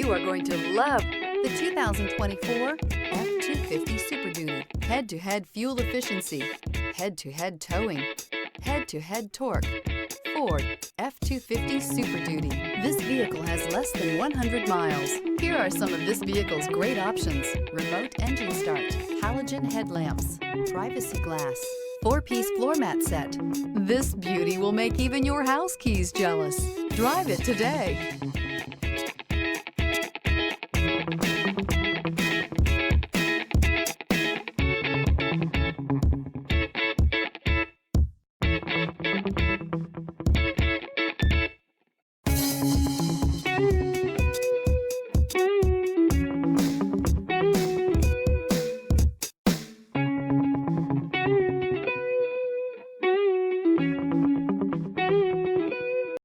You are going to love the 2024 F-250 Super Duty. Head-to-head fuel efficiency, head-to-head towing, head-to-head torque. Ford F-250 Super Duty. This vehicle has less than 100 miles. Here are some of this vehicle's great options: remote engine start, halogen headlamps, privacy glass, 4-piece floor mat set. This beauty will make even your house keys jealous. Drive it today.